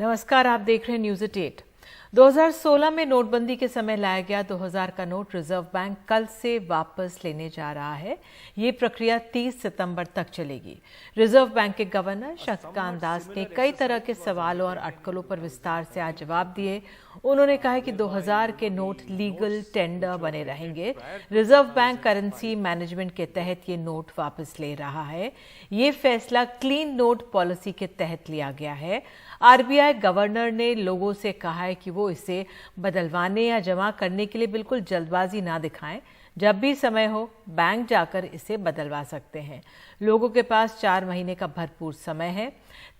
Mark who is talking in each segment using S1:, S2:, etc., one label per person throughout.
S1: नमस्कार, आप देख रहे हैं न्यूज़ एट 8। 2016 में नोटबंदी के समय लाया गया 2000 का नोट रिजर्व बैंक कल से वापस लेने जा रहा है। ये प्रक्रिया 30 सितंबर तक चलेगी। रिजर्व बैंक के गवर्नर शक्तिकांत दास ने कई तरह के सवालों और अटकलों पर विस्तार से आज जवाब दिए। उन्होंने कहा कि 2000 के नोट लीगल टेंडर बने रहेंगे। रिजर्व बैंक करेंसी मैनेजमेंट के तहत ये नोट वापस ले रहा है। ये फैसला क्लीन नोट पॉलिसी के तहत लिया गया है। आरबीआई गवर्नर ने लोगों से कहा है कि वो इसे बदलवाने या जमा करने के लिए बिल्कुल जल्दबाजी ना दिखाएं। जब भी समय हो बैंक जाकर इसे बदलवा सकते हैं। लोगों के पास 4 महीने का भरपूर समय है।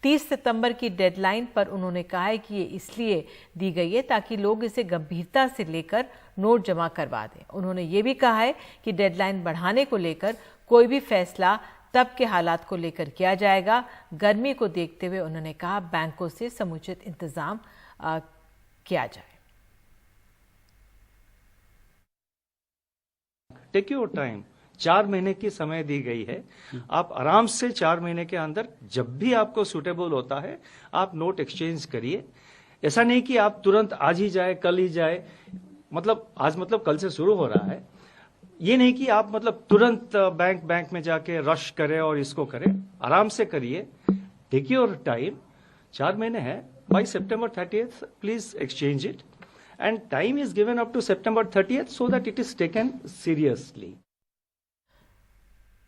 S1: 30 सितंबर की डेडलाइन पर उन्होंने कहा है कि ये इसलिए दी गई है ताकि लोग इसे गंभीरता से लेकर नोट जमा करवा दें। उन्होंने ये भी कहा है कि डेडलाइन बढ़ाने को लेकर कोई भी फैसला तब के हालात को लेकर किया जाएगा। गर्मी को देखते हुए उन्होंने कहा बैंकों से समुचित इंतजाम किया जाए।
S2: Take your time. 4 महीने की समय दी गई है। आप आराम से 4 महीने के अंदर जब भी आपको सूटेबल होता है आप नोट एक्सचेंज करिए। ऐसा नहीं कि आप तुरंत आज ही जाए, कल ही जाए। आज कल से शुरू हो रहा है। ये नहीं कि आप तुरंत बैंक में जाके रश करें और इसको करें। आराम से करिए। Take your time. 4 महीने है। By September 30th please exchange it and time is given up to September 30th so that it is taken seriously.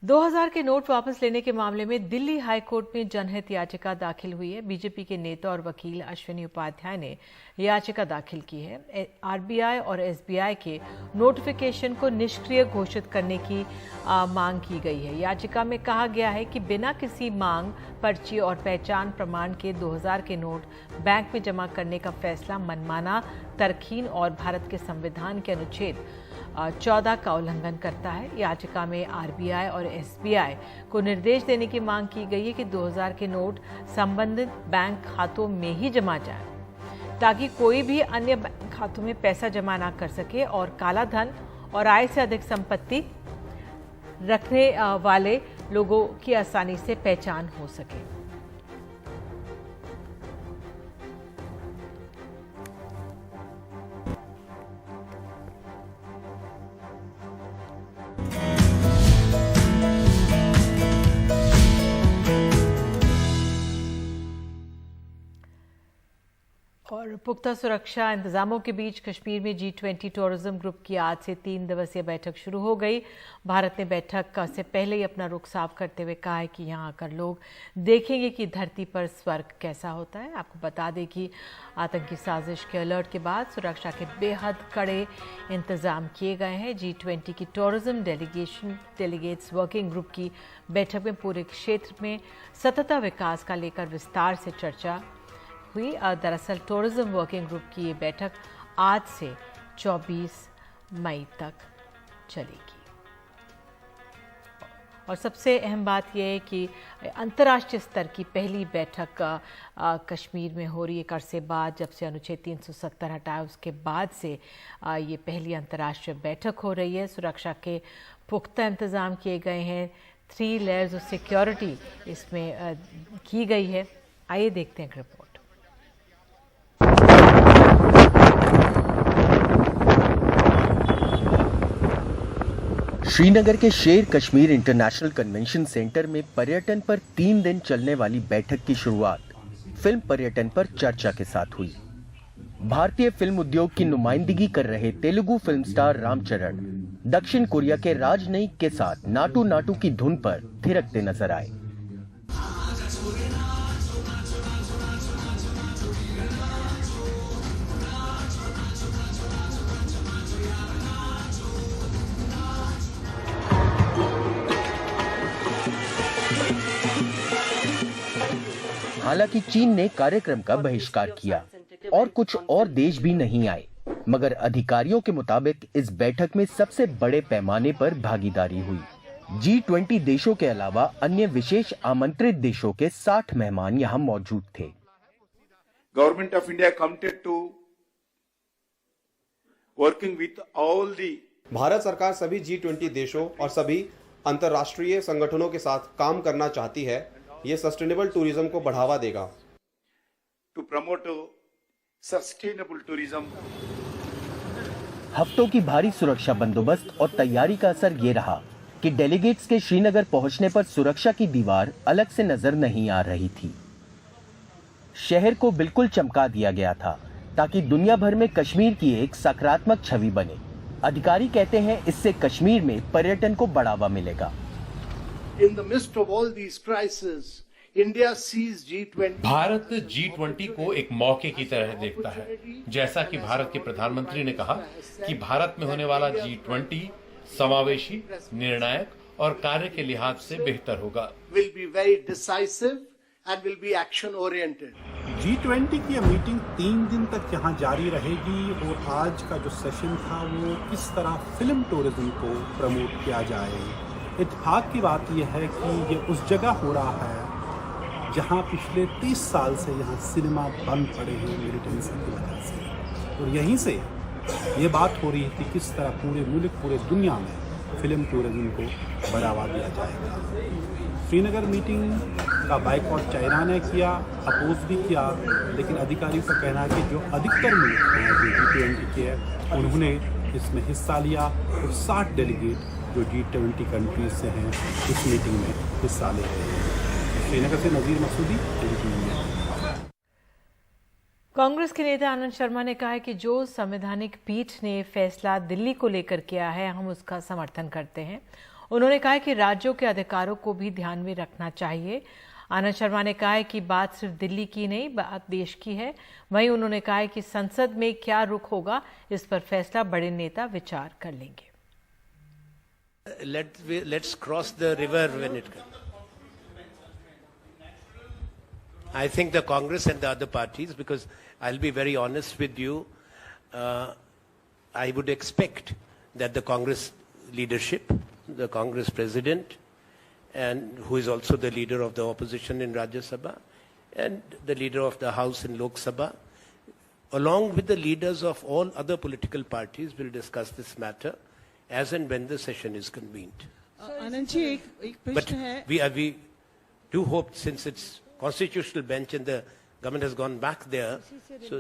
S1: 2000 के नोट वापस लेने के मामले में दिल्ली हाई कोर्ट में जनहित याचिका दाखिल हुई है। बीजेपी के नेता और वकील अश्विनी उपाध्याय ने याचिका दाखिल की है। आरबीआई और एसबीआई के नोटिफिकेशन को निष्क्रिय घोषित करने की मांग की गई है। याचिका में कहा गया है कि बिना किसी मांग, पर्ची और पहचान प्रमाण के 2000 के नोट बैंक में जमा करने का फैसला मनमाना, तरकीन और भारत के संविधान के अनुच्छेद 14 का उल्लंघन करता है। याचिका में आरबीआई और एसबीआई को निर्देश देने की मांग की गई है कि 2000 के नोट संबंधित बैंक खातों में ही जमा जाएं, ताकि कोई भी अन्य बैंक खातों में पैसा जमा ना कर सके और काला धन और आय से अधिक संपत्ति रखने वाले लोगों की आसानी से पहचान हो सके। और पुख्ता सुरक्षा इंतजामों के बीच कश्मीर में G20 टूरिज्म ग्रुप की आज से 3 दिवसीय बैठक शुरू हो गई। भारत ने बैठक से पहले ही अपना रुख साफ करते हुए कहा है कि यहां आकर लोग देखेंगे कि धरती पर स्वर्ग कैसा होता है। आपको बता दें कि आतंकी साजिश के अलर्ट के बाद सुरक्षा के बेहद कड़े इंतजाम किए गए हैं। G20 की टूरिज्म डेलीगेट्स वर्किंग ग्रुप की बैठक में पूरे क्षेत्र में सतत विकास का लेकर विस्तार से चर्चा हुई। दरअसल टूरिज्म वर्किंग ग्रुप की ये बैठक आज से 24 मई तक चलेगी। और सबसे अहम बात यह है कि अंतर्राष्ट्रीय स्तर की पहली बैठक कश्मीर में हो रही है एक अरसे बाद। जब से अनुच्छेद 370 हटाया उसके बाद से ये पहली अंतर्राष्ट्रीय बैठक हो रही है। सुरक्षा के पुख्ता इंतजाम किए गए हैं। 3 लेयर्स ऑफ सिक्योरिटी इसमें की गई है। आइए देखते हैं रिपोर्ट।
S3: श्रीनगर के शेर कश्मीर इंटरनेशनल कन्वेंशन सेंटर में पर्यटन पर 3 दिन चलने वाली बैठक की शुरुआत फिल्म पर्यटन पर चर्चा के साथ हुई। भारतीय फिल्म उद्योग की नुमाइंदगी कर रहे तेलुगु फिल्म स्टार रामचरण दक्षिण कोरिया के राजनयिक के साथ नाटू नाटू की धुन पर थिरकते नजर आए। हालांकि चीन ने कार्यक्रम का बहिष्कार किया और कुछ और देश भी नहीं आए, मगर अधिकारियों के मुताबिक इस बैठक में सबसे बड़े पैमाने पर भागीदारी हुई। G20 देशों के अलावा अन्य विशेष आमंत्रित देशों के 60 मेहमान यहां मौजूद थे।
S4: Government of India committed to working with all दी।
S5: भारत सरकार सभी G20 देशों और सभी अंतर्राष्ट्रीय संगठनों के साथ काम करना चाहती है। ये सस्टेनेबल टूरिज्म को बढ़ावा देगा।
S4: to promote sustainable tourism.
S3: हफ्तों की भारी सुरक्षा बंदोबस्त और तैयारी का असर ये रहा कि डेलीगेट्स के श्रीनगर पहुंचने पर सुरक्षा की दीवार अलग से नजर नहीं आ रही थी। शहर को बिल्कुल चमका दिया गया था ताकि दुनिया भर में कश्मीर की एक सकारात्मक छवि बने। अधिकारी कहते हैं इससे कश्मीर में पर्यटन को बढ़ावा मिलेगा।
S6: In the midst of all these crises, India sees G20.
S7: Bharat G20 को एक मौके की तरह देखता है। जैसा कि भारत के प्रधानमंत्री ने कहा कि भारत में होने वाला G20 समावेशी, निर्णायक और कार्य के लिहाज से बेहतर होगा।
S6: Will be very decisive and will be action oriented.
S8: G20 की यह मीटिंग 3 दिन तक यहाँ जारी रहेगी और आज का जो सेशन था वो किस तरह फिल्म टूरिज्म को प्रमोट किया जाए। इत्तेफाक की बात यह है कि ये उस जगह हो रहा है जहाँ पिछले 30 साल से यहाँ सिनेमा बंद पड़े हैं मिलिटेंसी की वजह से, और यहीं से ये बात हो रही थी किस तरह पूरे मुल्क, पूरे दुनिया में फिल्म टूरिज्म को बढ़ावा दिया जाएगा। श्रीनगर मीटिंग का बाइकआउट चाइना ने किया, अपोज भी किया, लेकिन अधिकारियों का कहना है कि जो अधिकतर मुल्क हैं जो G20 के हैं उन्होंने इसमें हिस्सा लिया और 60 डेलीगेट जो G20 कंट्रीज से हैं इस मीटिंग में हिस्सा ले रहे हैं। श्रीनगर से नज़ीर मसूदी,
S1: कांग्रेस के नेता आनंद शर्मा ने कहा है कि जो संवैधानिक पीठ ने फैसला दिल्ली को लेकर किया है हम उसका समर्थन करते हैं। उन्होंने कहा कि राज्यों के अधिकारों को भी ध्यान में रखना चाहिए। आनंद शर्मा ने कहा है कि बात सिर्फ दिल्ली की नहीं, बात देश की है। वहीं उन्होंने कहा है कि संसद में क्या रुख होगा इस पर फैसला बड़े नेता विचार कर लेंगे।
S9: Let's cross the river when it comes. I think the Congress and the other parties, because I'll be very honest with you, I would expect that the Congress leadership, the Congress president, and who is also the leader of the opposition in Rajya Sabha, and the leader of the House in Lok Sabha, along with the leaders of all other political parties, will discuss this matter as and when the session is convened.
S10: Anand ji एक प्रश्न है।
S9: But we do hope, since it's constitutional bench and the government has gone back there, so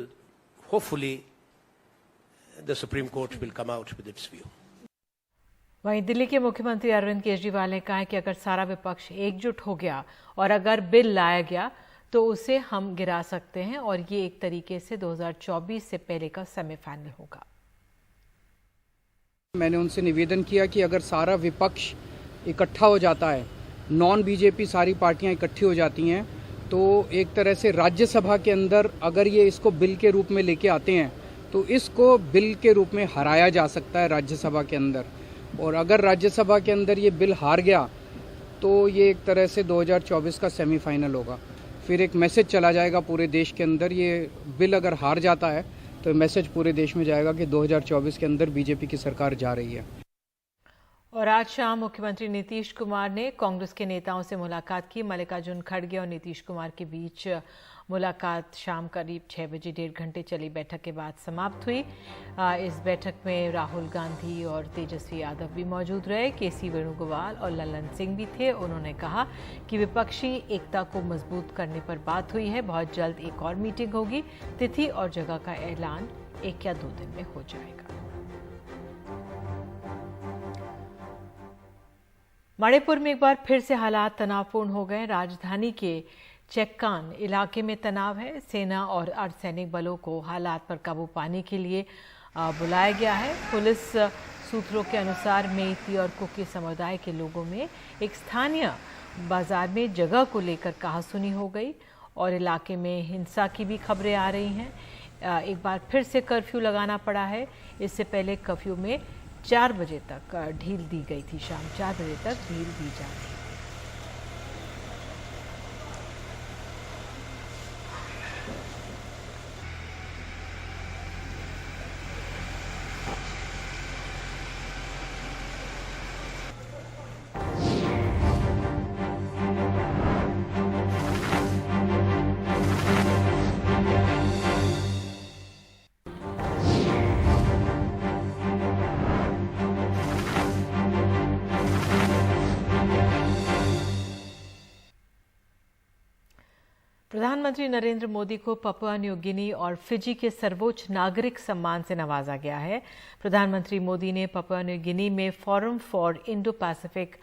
S9: hopefully the Supreme Court will come out with its view.
S1: वहीं दिल्ली के मुख्यमंत्री अरविंद केजरीवाल ने कहा है कि अगर सारा विपक्ष एकजुट हो गया और अगर बिल लाया गया तो उसे हम गिरा सकते हैं और ये एक तरीके से 2024 से पहले का सेमीफाइनल होगा।
S10: मैंने उनसे निवेदन किया कि अगर सारा विपक्ष इकट्ठा हो जाता है, नॉन बीजेपी सारी पार्टियां इकट्ठी हो जाती हैं, तो एक तरह से राज्यसभा के अंदर अगर ये इसको बिल के रूप में लेके आते हैं तो इसको बिल के रूप में हराया जा सकता है राज्यसभा के अंदर। और अगर राज्यसभा के अंदर ये बिल हार गया तो ये एक तरह से 2024 का सेमीफाइनल होगा। फिर एक मैसेज चला जाएगा पूरे देश के अंदर। ये बिल अगर हार जाता है तो मैसेज पूरे देश में जाएगा कि 2024 के अंदर बीजेपी की सरकार जा रही है।
S1: और आज शाम मुख्यमंत्री नीतीश कुमार ने कांग्रेस के नेताओं से मुलाकात की। मल्लिकार्जुन खड़गे और नीतीश कुमार के बीच मुलाकात शाम करीब 6 बजे 1.5 घंटे चली बैठक के बाद समाप्त हुई। इस बैठक में राहुल गांधी और तेजस्वी यादव भी मौजूद रहे। केसी वेणुगोपाल और ललन सिंह भी थे। उन्होंने कहा कि विपक्षी एकता को मजबूत करने पर बात हुई है। बहुत जल्द एक और मीटिंग होगी। तिथि और जगह का ऐलान 1 या 2 दिन में हो जाएगा। मणिपुर में एक बार फिर से हालात तनावपूर्ण हो गए। राजधानी के चेक्कान इलाके में तनाव है। सेना और अर्धसैनिक बलों को हालात पर काबू पाने के लिए बुलाया गया है। पुलिस सूत्रों के अनुसार मेइती और कुकी समुदाय के लोगों में एक स्थानीय बाजार में जगह को लेकर कहासुनी हो गई और इलाके में हिंसा की भी खबरें आ रही हैं। एक बार फिर से कर्फ्यू लगाना पड़ा है। इससे पहले कर्फ्यू में 4 बजे तक ढील दी गई थी। शाम 4 बजे तक ढील दी जा रही है। प्रधानमंत्री नरेंद्र मोदी को पपुआ न्यू गिनी और फिजी के सर्वोच्च नागरिक सम्मान से नवाजा गया है। प्रधानमंत्री मोदी ने पपुआ न्यू गिनी में forum for Indo Pacific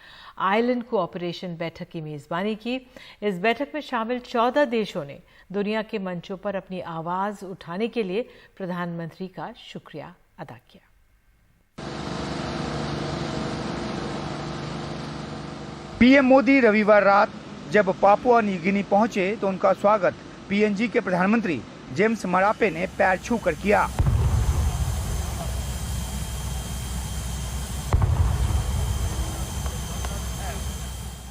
S1: island cooperation बैठक की मेजबानी की। इस बैठक में शामिल 14 देशों ने दुनिया के मंचों पर अपनी आवाज उठाने के लिए प्रधानमंत्री का शुक्रिया अदा किया।
S11: पीएम मोदी रविवार रात जब पापुआ न्यू गिनी पहुंचे तो उनका स्वागत पीएनजी के प्रधानमंत्री जेम्स मरापे ने पैर छूकर किया।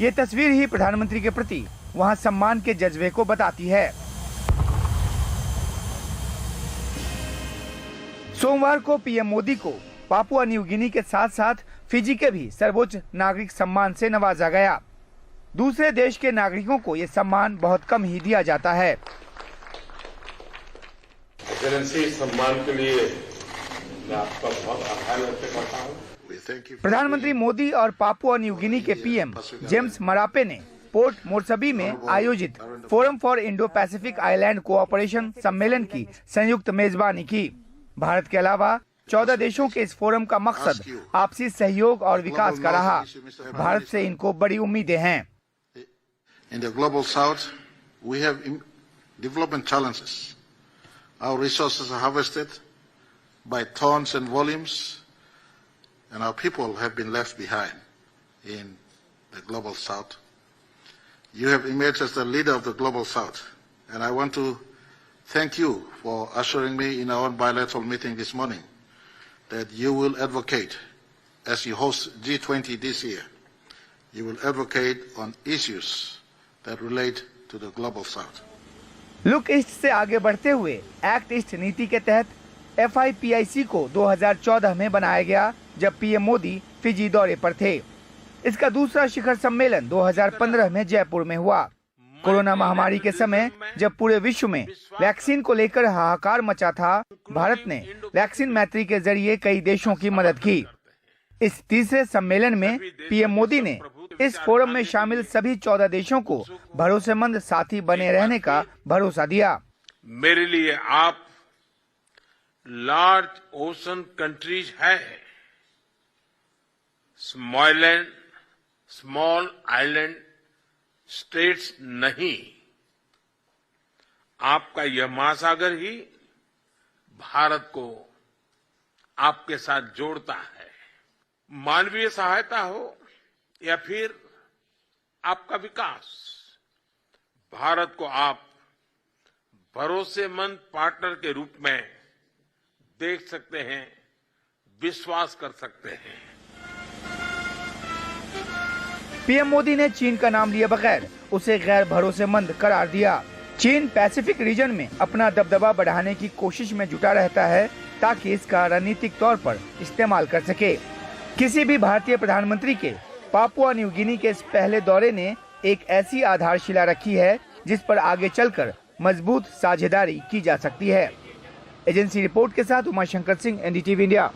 S11: ये तस्वीर ही प्रधानमंत्री के प्रति वहां सम्मान के जज्बे को बताती है। सोमवार को पीएम मोदी को पापुआ न्यू गिनी के साथ साथ फिजी के भी सर्वोच्च नागरिक सम्मान से नवाजा गया। दूसरे देश के नागरिकों को ये सम्मान बहुत कम ही दिया जाता है।
S12: सम्मान के लिए मैं आपका बहुत आभार व्यक्त करता हूं।
S11: प्रधानमंत्री मोदी और पापुआ न्यू गिनी के पीएम जेम्स मरापे ने पोर्ट मोर्सबी में आयोजित forum for Indo Pacific island cooperation सम्मेलन की संयुक्त मेजबानी की। भारत के अलावा 14 देशों के इस फोरम का मकसद आपसी सहयोग और विकास का रहा। भारत से इनको बड़ी उम्मीदें हैं।
S4: In the global south, we have development challenges. Our resources are harvested by tons and volumes, and our people have been left behind in the global south. You have emerged as the leader of the global south, and I want to thank you for assuring me in our bilateral meeting this morning that you will advocate, as you host G20 this year, you will advocate on issues that relate to the global south.
S11: Look east से आगे बढ़ते हुए act east नीति के तहत FIPIC को 2014 में बनाया गया जब पीएम मोदी फिजी दौरे पर थे। इसका दूसरा शिखर सम्मेलन 2015 में जयपुर में हुआ। कोरोना महामारी के समय जब पूरे विश्व में वैक्सीन को लेकर हाहाकार मचा था, भारत ने वैक्सीन मैत्री के जरिए कई देशों की मदद की। इस तीसरे सम्मेलन में पीएम मोदी ने इस फोरम में शामिल सभी 14 देशों को भरोसेमंद साथी बने रहने का भरोसा दिया।
S12: मेरे लिए आप लार्ज ओशन कंट्रीज है, स्मॉल आइलैंड स्टेट्स नहीं। आपका यह महासागर ही भारत को आपके साथ जोड़ता है। मानवीय सहायता हो या फिर आपका विकास, भारत को आप भरोसेमंद पार्टनर के रूप में देख सकते हैं, विश्वास कर सकते हैं।
S11: पीएम मोदी ने चीन का नाम लिए बगैर उसे गैर भरोसेमंद करार दिया। चीन पैसिफिक रीजन में अपना दबदबा बढ़ाने की कोशिश में जुटा रहता है ताकि इसका रणनीतिक तौर पर इस्तेमाल कर सके। किसी भी भारतीय प्रधानमंत्री के पापुआ न्यू गिनी के इस पहले दौरे ने एक ऐसी आधारशिला रखी है जिस पर आगे चलकर मजबूत साझेदारी की जा सकती है। एजेंसी रिपोर्ट के साथ उमाशंकर सिंह, NDTV इंडिया।